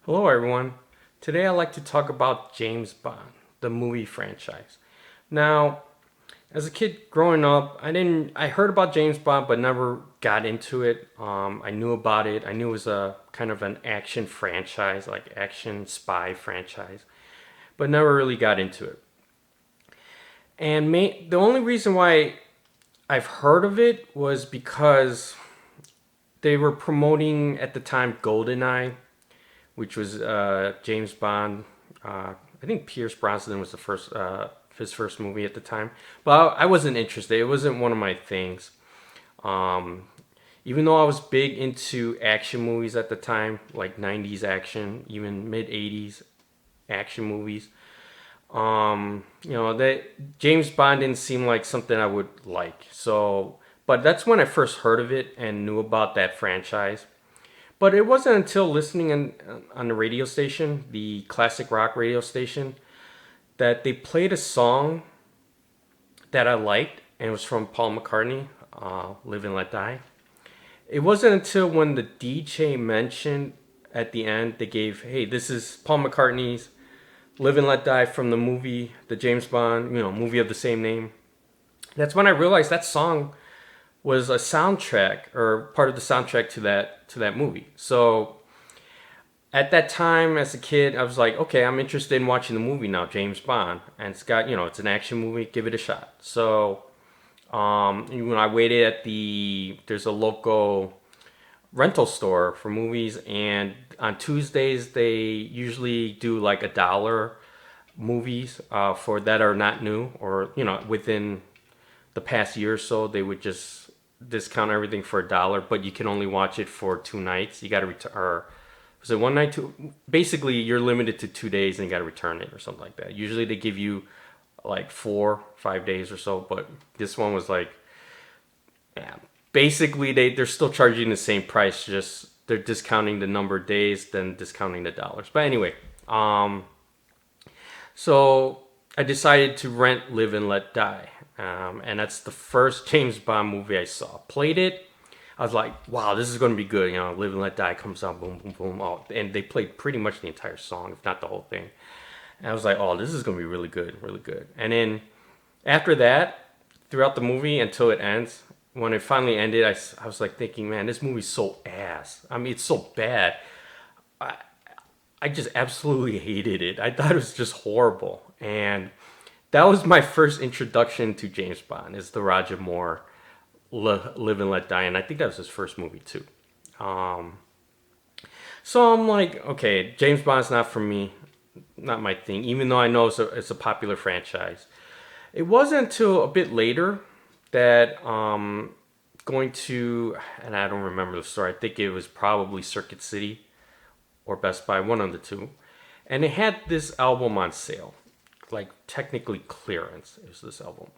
Hello, everyone. Today I'd like to talk about James Bond, the movie franchise. Now, as a kid growing up, I heard about James Bond, but never got into it. I knew about it. I knew it was a kind of an action franchise, like action spy franchise, but never really got into it. The only reason why I've heard of it was because they were promoting at the time GoldenEye, which was James Bond. I think Pierce Brosnan was the first his first movie at the time, but I wasn't interested. It wasn't one of my things. Um, Even though I was big into action movies at the time, like '90s action, even mid '80s action movies, that James Bond didn't seem like something I would like. So, but that's when I first heard of it and knew about that franchise. But it wasn't until listening on the radio station, the classic rock radio station, that they played a song that I liked, and it was from Paul McCartney, "Live and Let Die." It wasn't until when the DJ mentioned at the end, they gave, "Hey, this is Paul McCartney's Live and Let Die from the movie, the James Bond, movie of the same name." That's when I realized that song was a soundtrack or part of the soundtrack to that movie. So at that time as a kid, I was like, okay, I'm interested in watching the movie now, James Bond, and it's an action movie, give it a shot. So when I waited at there's a local rental store for movies, and on Tuesdays they usually do like $1 movies for that are not new, or within the past year or so they would just discount everything for $1, but you can only watch it for 2 nights. You got to return, or was it one night? Two. Basically, you're limited to 2 days, and you got to return it or something like that. Usually, they give you like 4, 5 days or so, but this one was like, yeah. Basically, they're still charging the same price. Just they're discounting the number of days, then discounting the dollars. But anyway, so I decided to rent Live and Let Die. And that's the first James Bond movie I saw. Played it. I was like, wow, this is going to be good. Live and Let Die comes out, boom, boom, boom. Oh, and they played pretty much the entire song, if not the whole thing. And I was like, oh, this is going to be really good, really good. And then after that, throughout the movie until it ends, when it finally ended, I was like thinking, man, this movie's so ass. I mean, it's so bad. I, I just absolutely hated it. I thought it was just horrible. And that was my first introduction to James Bond, is the Roger Moore Live and Let Die. And I think that was his first movie, too. Um, so I'm like, okay, James Bond's not for me, not my thing, even though I know it's a popular franchise. It wasn't until a bit later that going to, and I don't remember the store, I think it was probably Circuit City or Best Buy, one of the two. And it had this album on sale, like technically clearance. It was this album,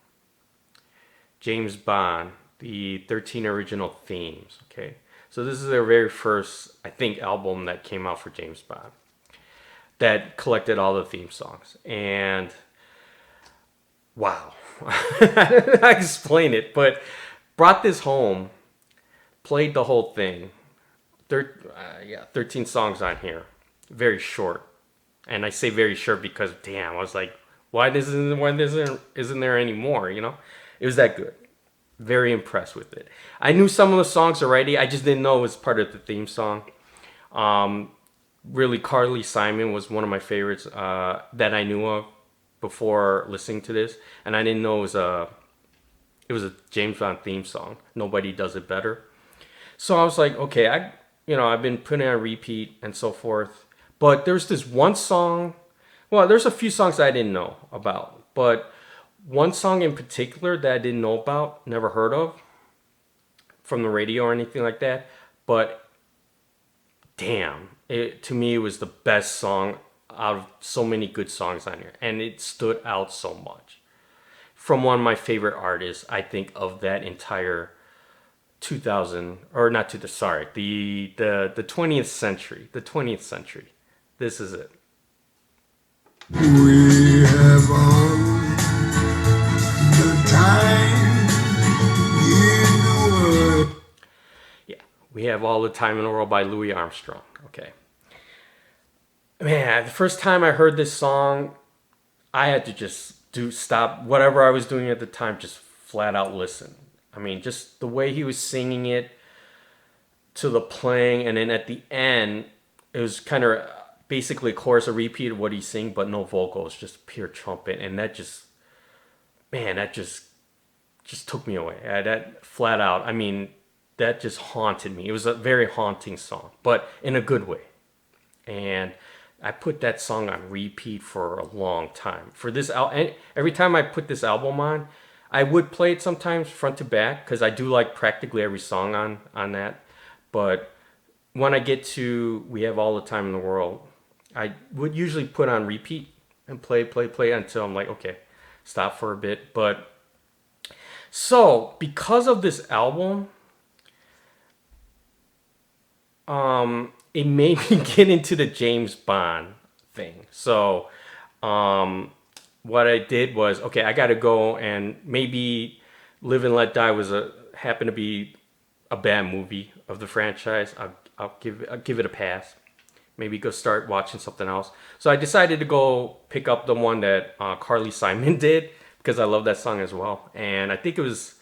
James Bond, the 13 original themes. Okay, so this is their very first, I think, album that came out for James Bond that collected all the theme songs. And wow, I explain it, but brought this home, played the whole thing. 13 songs on here, very short. And I say very short because, damn, I was like, why isn't there any more? It was that good. Very impressed with it. I knew some of the songs already. I just didn't know it was part of the theme song. Um, Really, Carly Simon was one of my favorites that I knew of before listening to this, and I didn't know it was a James Bond theme song. Nobody does it better. So I was like, okay, I've been putting it on repeat and so forth. But there's this one song. Well, there's a few songs I didn't know about, but one song in particular that I didn't know about, never heard of from the radio or anything like that. But damn, to me it was the best song out of so many good songs on here, and it stood out so much from one of my favorite artists. I think of that entire 2000, or not to the sorry, the 20th century, the 20th century. This is it. We have all the time in the world. Yeah, we have all the time in the world by Louis Armstrong. Okay. Man, the first time I heard this song, I had to just do stop whatever I was doing at the time, just flat out listen. I mean, just the way he was singing it to the playing, and then at the end, it was kind of basically a chorus, a repeat of what he's singing, but no vocals, just pure trumpet, and that just, man, that just took me away. That flat out, I mean, that just haunted me. It was a very haunting song, but in a good way. And I put that song on repeat for a long time. For this every time I put this album on, I would play it sometimes front to back because I do like practically every song on that. But when I get to "We Have All the Time in the World," I would usually put on repeat and play until I'm like, okay, stop for a bit. But so because of this album, it made me get into the James Bond thing. So, what I did was, okay, I got to go, and maybe Live and Let Die was a happened to be a bad movie of the franchise. I'll give it a pass. Maybe go start watching something else. So I decided to go pick up the one that Carly Simon did because I love that song as well, and I think it was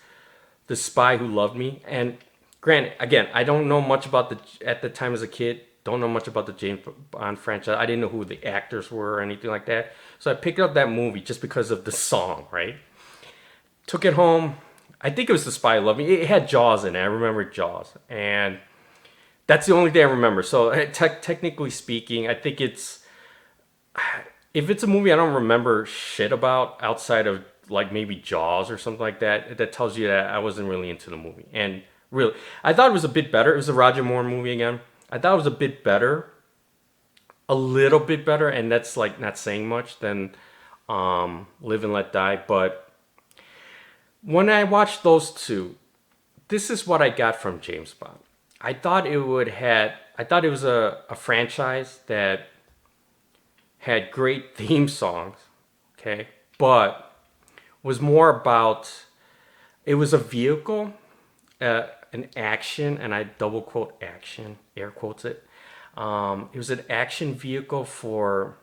"The Spy Who Loved Me." And granted, again, I don't know much about at the time as a kid. Don't know much about the James Bond franchise. I didn't know who the actors were or anything like that. So I picked up that movie just because of the song, right? Took it home. I think it was The Spy Who Loved Me. It had Jaws in it. I remember Jaws, and that's the only thing I remember. So technically speaking, I think if it's a movie I don't remember shit about outside of like maybe Jaws or something like that, that tells you that I wasn't really into the movie. And really, I thought it was a bit better. It was a Roger Moore movie again. I thought it was a bit better, a little bit better, and that's like not saying much than Live and Let Die. But when I watched those two, this is what I got from James Bond. I thought it was a franchise that had great theme songs, okay, but was more about, it was a vehicle, an action, and I double quote action, air quotes it. It was an action vehicle for,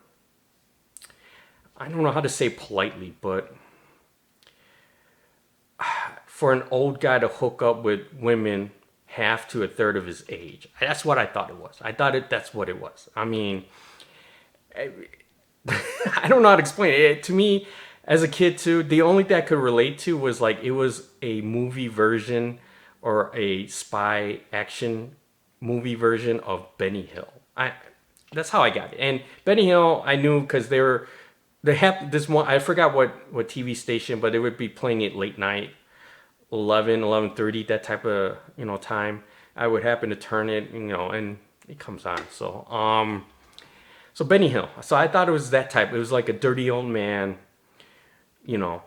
I don't know how to say politely, but for an old guy to hook up with women half to a third of his age. That's what I thought it was. That's what it was. I mean, I don't know how to explain it. To me, as a kid too, the only thing I could relate to was like it was a movie version or a spy action movie version of Benny Hill. That's how I got it. And Benny Hill, I knew because they have this one. I forgot what TV station, but they would be playing it late night, 11:30, that type of time. I would happen to turn it, and it comes on. So Benny Hill. So I thought it was that type. It was like a dirty old man, you know,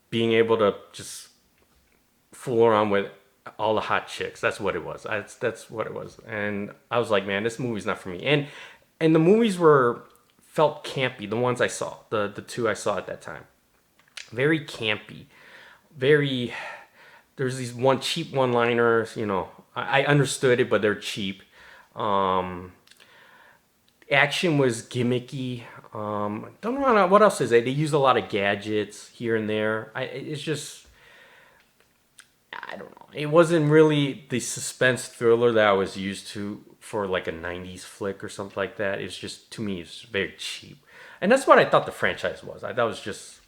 being able to just fool around with all the hot chicks. That's what it was. That's what it was. And I was like, man, this movie's not for me. And the movies felt campy. The ones I saw, the two I saw at that time, very campy. Very. There's these cheap one-liners. I understood it, but they're cheap. Action was gimmicky. Don't know what else is it. They use a lot of gadgets here and there. It's just, I don't know. It wasn't really the suspense thriller that I was used to for like a 90s flick or something like that. It's just, to me, it's very cheap. And that's what I thought the franchise was. I thought it was just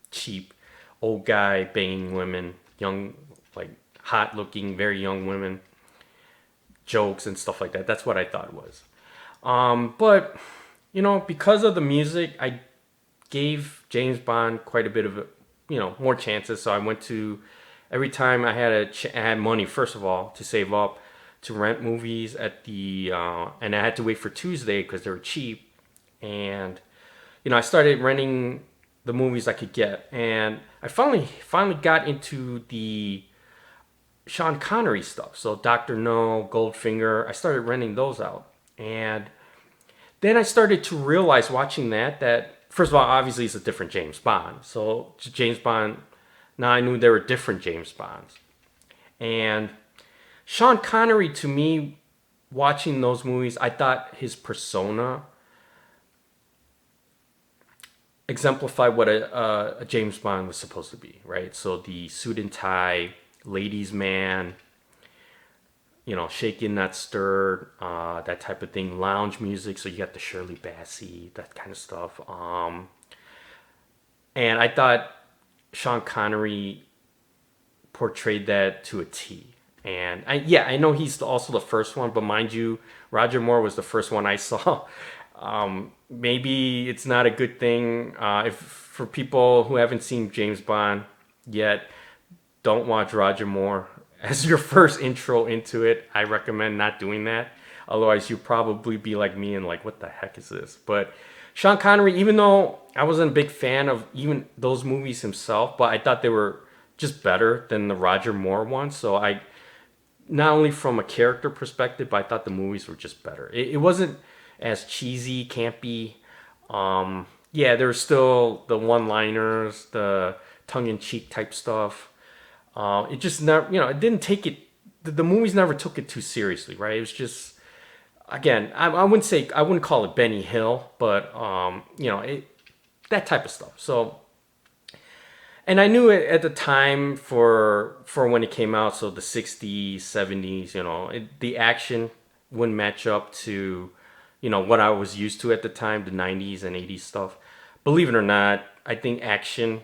cheap. Old guy banging women, young, like hot looking, very young women, jokes and stuff like that. That's what I thought it was. But because of the music, I gave James Bond quite a bit of more chances. So I went to, every time I had money, first of all, to save up to rent movies at and I had to wait for Tuesday because they were cheap. And I started renting the movies I could get, and I finally got into the Sean Connery stuff. So Dr. No, Goldfinger, I started renting those out. And then I started to realize watching that first of all, obviously it's a different James Bond. So James Bond, now I knew there were different James Bonds. And Sean Connery, to me, watching those movies, I thought his persona exemplified what a James Bond was supposed to be, right? So the suit and tie, ladies' man, shaken not stirred, that type of thing, lounge music. So you got the Shirley Bassey, that kind of stuff. And I thought Sean Connery portrayed that to a T. And I know he's also the first one, but mind you, Roger Moore was the first one I saw. Maybe it's not a good thing if for people who haven't seen James Bond yet. Don't watch Roger Moore as your first intro into it. I recommend not doing that. Otherwise, you'll probably be like me and like, what the heck is this? But Sean Connery, even though I wasn't a big fan of even those movies himself, but I thought they were just better than the Roger Moore ones. So I, not only from a character perspective, but I thought the movies were just better. It wasn't as cheesy, campy. Yeah, there were still the one-liners, the tongue-in-cheek type stuff. It just never, it didn't take it. The movies never took it too seriously, right? It was just, again, I wouldn't call it Benny Hill, but that type of stuff. So, and I knew it at the time for when it came out. So the '60s, '70s, the action wouldn't match up to, what I was used to at the time, the '90s and '80s stuff. Believe it or not, I think action,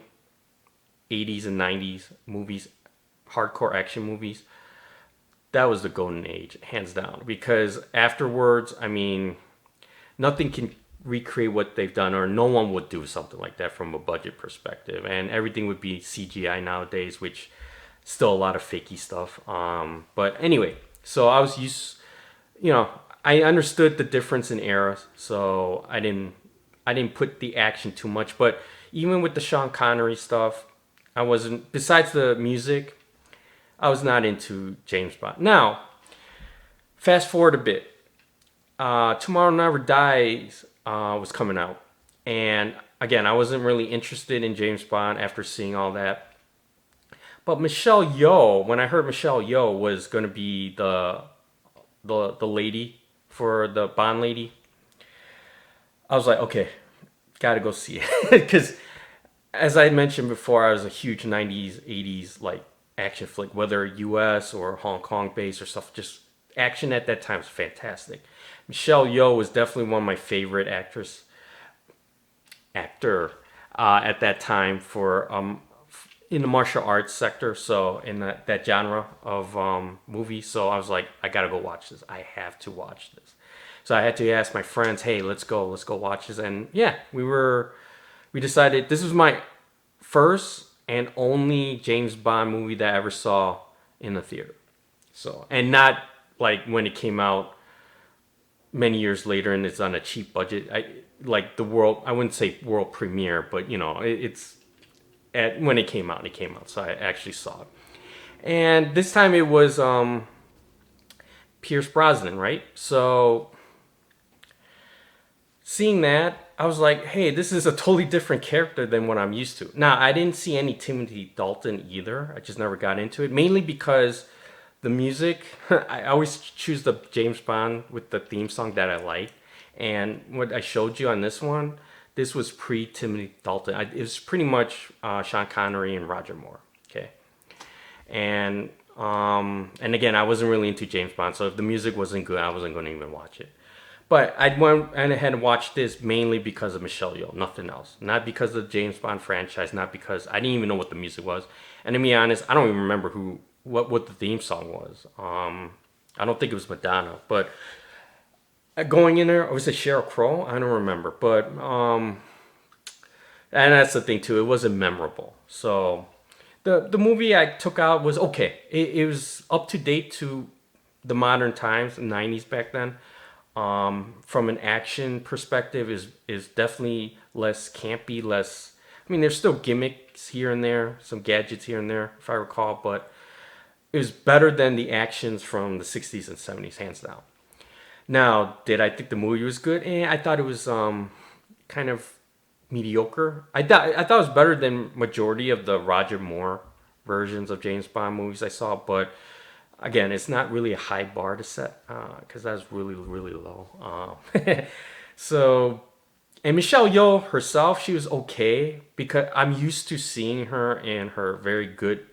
'80s and '90s movies, hardcore action movies, that was the golden age, hands down. Because afterwards, I mean, nothing can recreate what they've done, or no one would do something like that from a budget perspective. And everything would be CGI nowadays, which still a lot of fakey stuff. But anyway, so I was used, I understood the difference in eras, so I didn't put the action too much. But even with the Sean Connery stuff, I wasn't. Besides the music, I was not into James Bond. Now, fast forward a bit. Tomorrow Never Dies was coming out, and again, I wasn't really interested in James Bond after seeing all that. But Michelle Yeoh, when I heard Michelle Yeoh was going to be the lady for the Bond lady, I was like, okay, gotta go see it. Because as I mentioned before, I was a huge '90s, '80s like action flick, whether US or Hong Kong based or stuff. Just action at that time was fantastic. Michelle Yeoh was definitely one of my favorite actor at that time for in the martial arts sector. So in that genre of movie. So I was like, I gotta go watch this. I have to watch this. So I had to ask my friends, hey, let's go watch this. And yeah, we decided this was my first and only James Bond movie that I ever saw in the theater. So, and not like when it came out many years later and it's on a cheap budget. I wouldn't say world premiere, but it's when it came out, so I actually saw it. And this time it was Pierce Brosnan, right? So seeing that, I was like, hey, this is a totally different character than what I'm used to. Now, I didn't see any Timothy Dalton either. I just never got into it, mainly because the music, I always choose the James Bond with the theme song that I like. And what I showed you on this one, this was pre-Timothy Dalton. It was pretty much Sean Connery and Roger Moore. Okay, and again, I wasn't really into James Bond, so if the music wasn't good, I wasn't going to even watch it. But I went ahead and watched this mainly because of Michelle Yeoh, nothing else. Not because of the James Bond franchise, not because I didn't even know what the music was. And to be honest, I don't even remember what the theme song was. I don't think it was Madonna, but going in there, was it Sheryl Crow? I don't remember, but and that's the thing too. It wasn't memorable. So the movie I took out was okay. It was up to date to the modern times, the '90s back then. From an action perspective, is definitely less campy, less. I mean, there's still gimmicks here and there, some gadgets here and there, if I recall, but it was better than the actions from the '60s and '70s, hands down. Now, did I think the movie was good? I thought it was kind of mediocre. I thought it was better than majority of the Roger Moore versions of James Bond movies I saw, but Again, it's not really a high bar to set because that's really really low. So and Michelle Yeoh herself, she was okay because I'm used to seeing her in her very good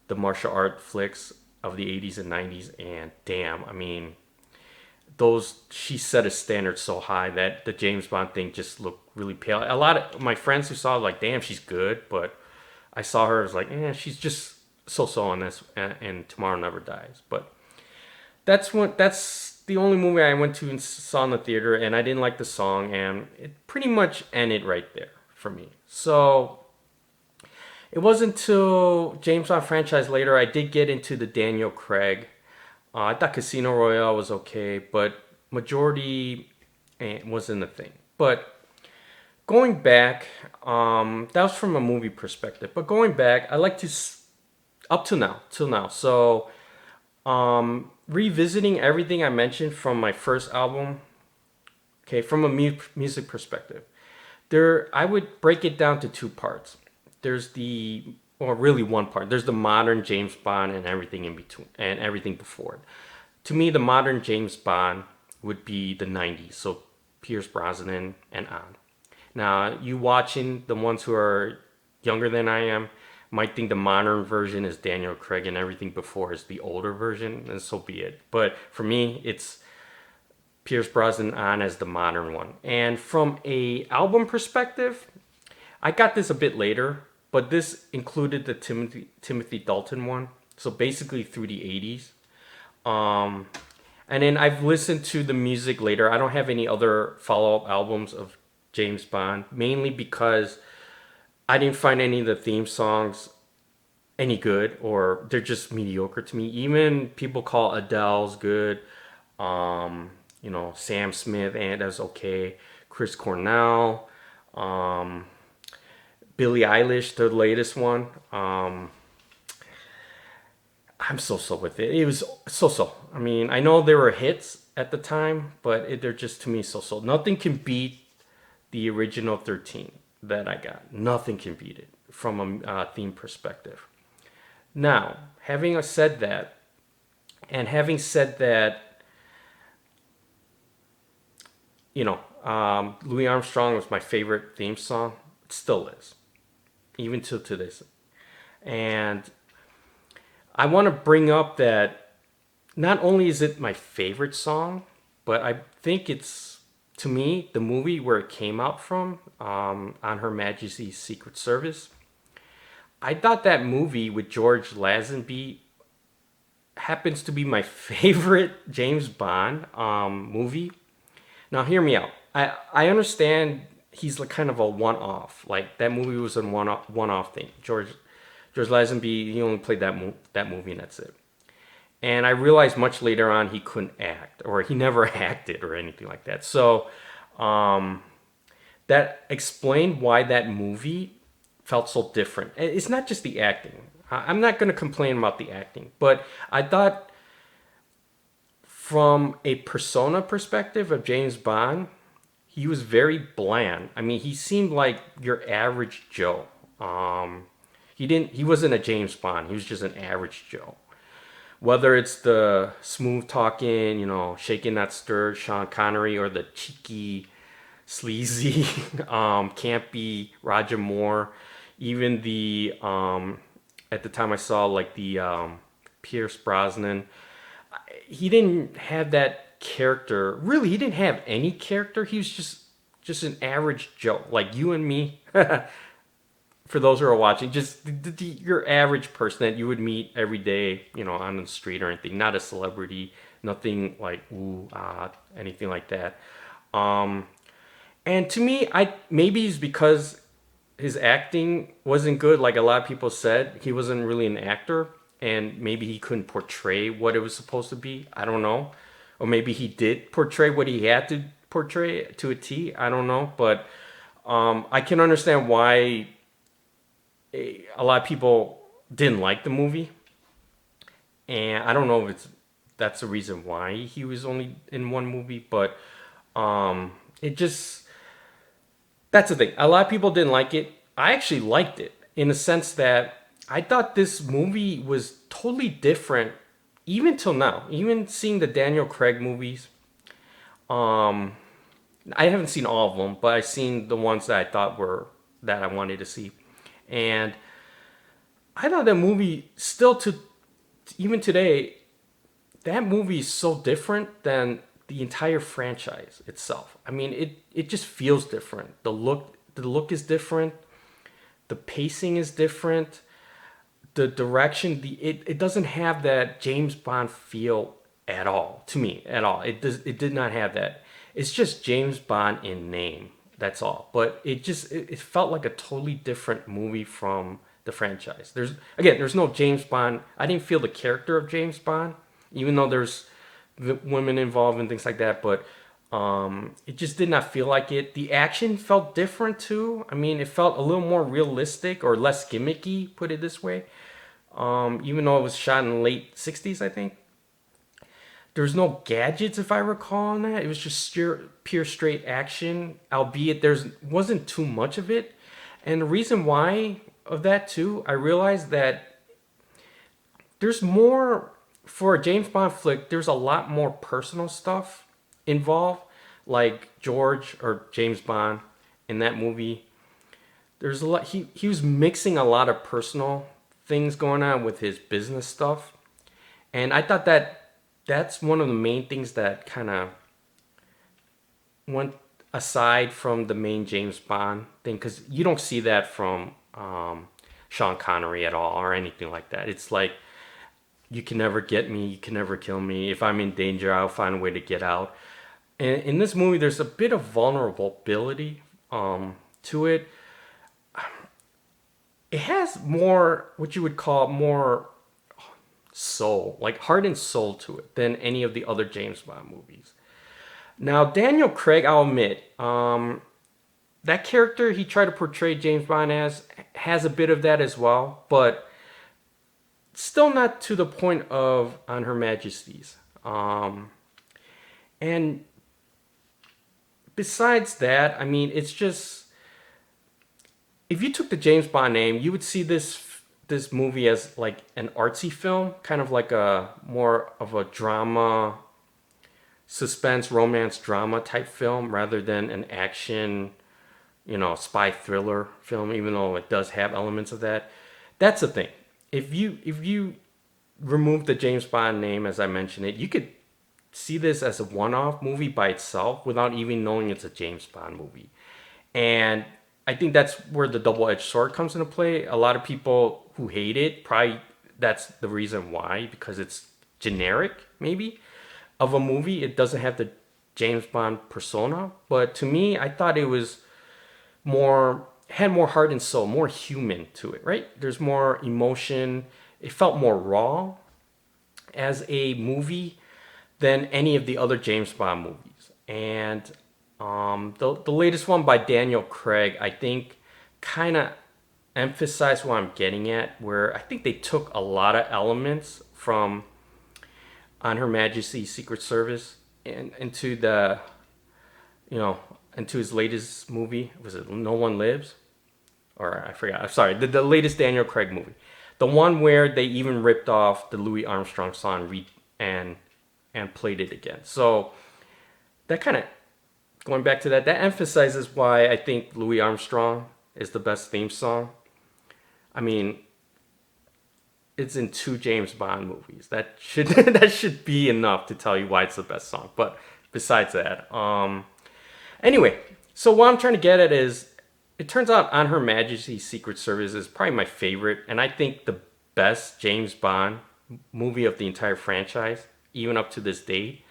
the martial art flicks of the 80s and 90s, and damn, I mean, those she set a standard so high that the James Bond thing just looked really pale. A lot of my friends who saw it like, damn, she's good, but I saw her as like, she's just so on this, and Tomorrow Never Dies. But that's the only movie I went to and saw in the theater, and I didn't like the song, and it pretty much ended right there for me. So it wasn't until James Bond franchise later I did get into the Daniel Craig. I thought Casino Royale was okay, but majority wasn't a thing. But going back, that was from a movie perspective. But going back, I like to up to now, till now. So revisiting everything I mentioned from my first album. Okay, from a music perspective, I would break it down to two parts. There's or really one part. There's the modern James Bond and everything in between and everything before it. To me, the modern James Bond would be the 90s, so Pierce Brosnan and on. Now, you watching, the ones who are younger than I am might think the modern version is Daniel Craig and everything before is the older version, and so be it. But for me, it's Pierce Brosnan on as the modern one. And from a album perspective, I got this a bit later, but this included the Timothy Dalton one. So basically through the 80s. And then I've listened to the music later. I don't have any other follow-up albums of James Bond, mainly because I didn't find any of the theme songs any good, or they're just mediocre to me. Even people call Adele's good. Sam Smith, and that's okay. Chris Cornell. Billie Eilish, the latest one. I'm so with it. It was so. I mean, I know there were hits at the time, but they're just to me so. Nothing can beat the original 13 that I got. Nothing can beat it from a theme perspective. Now, having said that, Louis Armstrong was my favorite theme song. It still is, even till today. And I want to bring up that not only is it my favorite song, but I think it's, to me, the movie where it came out from, on Her Majesty's Secret Service. I thought that movie with George Lazenby happens to be my favorite James Bond movie. Now, hear me out. I understand he's like kind of a one-off. Like that movie was a one-off thing. George Lazenby, he only played that movie and that's it. And I realized much later on he couldn't act, or he never acted or anything like that. So that explained why that movie felt so different. It's not just the acting. I'm not going to complain about the acting, but I thought from a persona perspective of James Bond, he was very bland. I mean, he seemed like your average Joe. He wasn't a James Bond. He was just an average Joe. Whether it's the smooth talking, shaking that stir, Sean Connery, or the cheeky, sleazy, campy Roger Moore, even the at the time I saw like the Pierce Brosnan, he didn't have that character. Really, he didn't have any character. He was just an average Joe, like you and me. For those who are watching, just your average person that you would meet every day, on the street or anything. Not a celebrity, nothing like anything like that. And to me, maybe it's because his acting wasn't good. Like a lot of people said, he wasn't really an actor, and maybe he couldn't portray what it was supposed to be. I don't know, or maybe he did portray what he had to portray to a T. I don't know, but I can understand why a lot of people didn't like the movie, and I don't know if that's the reason why he was only in one movie, but that's the thing. A lot of people didn't like it. I actually liked it in the sense that I thought this movie was totally different even till now, even seeing the Daniel Craig movies, um, I haven't seen all of them, but I've seen the ones that I thought were that I wanted to see, and I thought that movie still to even today, that movie is so different than the entire franchise itself. I mean, it just feels different. The look is different. The pacing is different. The direction, it doesn't have that James Bond feel at all to me at all. It did not have that. It's just James Bond in name. That's all. But it felt like a totally different movie from the franchise. There's no James Bond. I didn't feel the character of James Bond, even though there's the women involved and things like that. But it just did not feel like it. The action felt different too. I mean, it felt a little more realistic or less gimmicky, put it this way. Even though it was shot in the late 60s, I think. There's no gadgets, if I recall, in that. It was just pure straight action, albeit there wasn't too much of it. And the reason why of that, too, I realized that there's more, for a James Bond flick, there's a lot more personal stuff involved, like George or James Bond in that movie. There's a lot, he was mixing a lot of personal things going on with his business stuff. And I thought that that's one of the main things that kind of went aside from the main James Bond thing, because you don't see that from Sean Connery at all or anything like that. It's like, you can never get me, you can never kill me. If I'm in danger, I'll find a way to get out. And in this movie, there's a bit of vulnerability to it. It has more, what you would call more soul, like heart and soul to it than any of the other James Bond movies. Now, Daniel Craig, I'll admit, that character he tried to portray James Bond as has a bit of that as well, but still not to the point of On Her Majesty's. And besides that, I mean, it's just, if you took the James Bond name, you would see this movie as like an artsy film, kind of like a more of a drama, suspense, romance drama type film rather than an action, spy thriller film, even though it does have elements of that. That's the thing. If you remove the James Bond name as I mentioned it, you could see this as a one-off movie by itself without even knowing it's a James Bond movie. And I think that's where the double-edged sword comes into play. A lot of people who hate it, probably that's the reason why, because it's generic, maybe, of a movie. It doesn't have the James Bond persona. But to me, I thought it was had more heart and soul, more human to it, right? There's more emotion. It felt more raw as a movie than any of the other James Bond movies. And the latest one by Daniel Craig, I think, kind of emphasized what I'm getting at, where I think they took a lot of elements from On Her Majesty's Secret Service and into his latest movie. Was it No One Lives? Or I forgot. I'm sorry, the latest Daniel Craig movie, the one where they even ripped off the Louis Armstrong song and played it again. So that kind of, going back to that emphasizes why I think Louis Armstrong is the best theme song. I mean, it's in 2 James Bond movies. That should that should be enough to tell you why it's the best song. But besides that, anyway, so what I'm trying to get at is, it turns out On Her Majesty's Secret Service is probably my favorite, and I think the best James Bond movie of the entire franchise, even up to this date.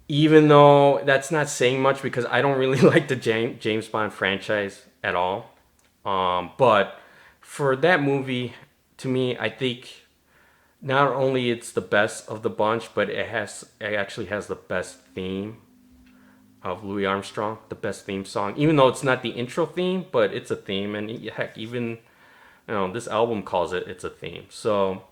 Even though that's not saying much because I don't really like the James Bond franchise at all. But for that movie, to me, I think not only it's the best of the bunch, but it actually has the best theme of Louis Armstrong, the best theme song. Even though it's not the intro theme, but it's a theme, and heck, even this album calls it's a theme. So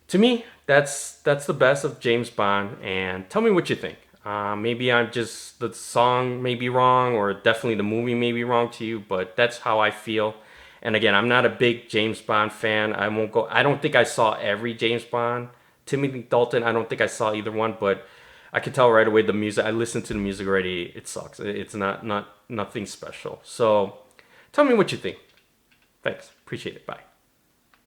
to me, that's the best of James Bond. And tell me what you think. Maybe the song may be wrong, or definitely the movie may be wrong to you, but that's how I feel. And again, I'm not a big James Bond fan. I won't go. I don't think I saw every James Bond. Timothy Dalton, I don't think I saw either one, but I could tell right away the music. I listened to the music already. It sucks. It's not nothing special. So, tell me what you think. Thanks. Appreciate it. Bye.